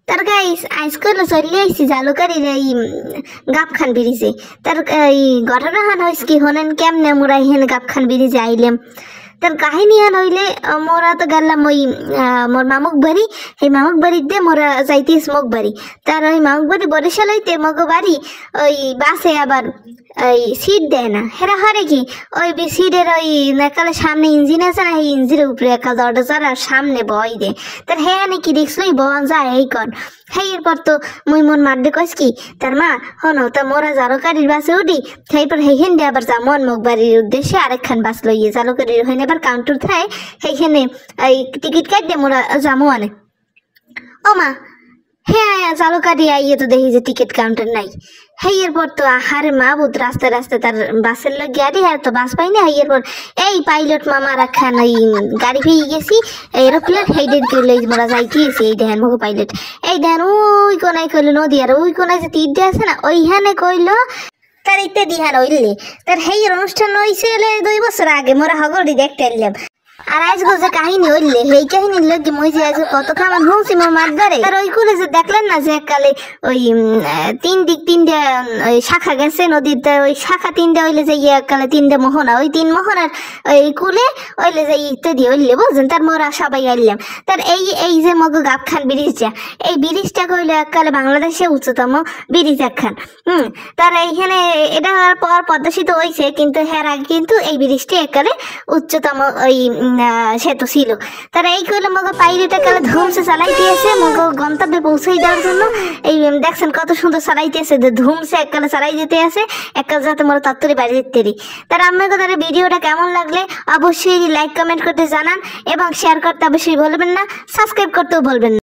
তার গাইস আজকাল চলে আইসি জালুকারির এই গাবখান ব্রিজে। তার এই ঘটনা হান হয়েছে কি হনেন কেমনে মোরা এখানে গাবখান ব্রিজে আইলাম। তার কাহিনী হান হইলে মোরা তো গেলাম ওই মোর মামুক বাড়ি, এই মামুক বাড়িতে মোরা যাইতেস মুখ বাড়ি। তার ওই মামুক বাড়ি বরিশাল হইতে মগ বাড়ি ওই বাসে আবার ওই সিট দেয় না, হেরা হরে কি ওই সিটের ওই একালে সামনে ইঞ্জিন আছে না, এই ইঞ্জিনের উপরে একা দরজা আর সামনে বই দে। তার হ্যাঁ নাকি দেখছই বন যায় এই কন। হ্যাঁ এরপর তো মুই মন মারডে কইস কি তার মা হনো তা মোরা জালুকারির বাসে উঠি, সেইপর সেইখান দিয়ে আবার যা মন মুখ বাড়ির উদ্দেশ্যে আরেকখান বাস লইয়ে জালুকারির হইনে আবার কাউন্টার থাকে, সেইখানে এই টিকিট কাট দিয়ে মোরা যামো আনে। ও মা হ্যাঁ জালুকারি আইয়ে তো দেখি যে টিকিট কাউন্টার নাই। হ্যাঁ এরপর তো আহারে মা বুধ রাস্তায় রাস্তায় তার বাসের লোক গাড়ি আর তো বাস পাইনি। হ্যাঁ এরপর এই পাইলট মামা রাখান ওই গাড়ি পেয়ে গেছি এরোপ্লেন হেডেড করলে মোরা যাইতেছি। এই দেখেন মগো পাইলট এই দেখেন ওই কোনায় কইলো নদী আর ওই কোনায় যে তীর আছে না ওইখানে কইলো তার ইত্যাদি হার হইলে তার হেয়ের অনুষ্ঠান হয়েছে 2 বছর আগে মোরা হগড়ি দেখতে এলাম। আর আজকে যে কাহিনী হইলে সেই কাহিনীর লোক মই যে আজকে কত খাবার শুনছি মোর মার ধরে। আর ওই কুলে যে দেখলেন না যে এককালে ওই 3 শাখা গেছে নদীতে, ওই শাখা 3টা হইলে যে এককালে 3টা মোহনা, ওই 3 মোহনার ওই কুলে হইলে যে ইত্যাদি হইলে বুঝলেন। তার মোরা সবাই আইলাম। তার এই যে মগ গাবখান ব্রিজটা, এই ব্রিজটা কইলে এককালে বাংলাদেশে উচ্চতম ব্রিজ একখান। তার এইখানে এটা পর পদ্মা সেতু হয়েছে, কিন্তু এর আগে কিন্তু এই ব্রিজটি এককালে উচ্চতম ওই সেতু ছিল। তারা এই কইলে মগ পাইলটটা কালে ধুমসে চালাইতে আছে মগ গন্তব্যে পৌঁছে দেওয়ার জন্য। এই দেখছেন কত সুন্দর চালাইতে আছে, ধুমসে এককালে চালাই যেতে আছে এককাল যাতে মোরা তত্তরি বাড়ি যেতে। তার আপনাকে তার ভিডিওটা কেমন লাগলে অবশ্যই লাইক কমেন্ট করতে জানান এবং শেয়ার করতে অবশ্যই বলবেন না, সাবস্ক্রাইব করতেও বলবেন না।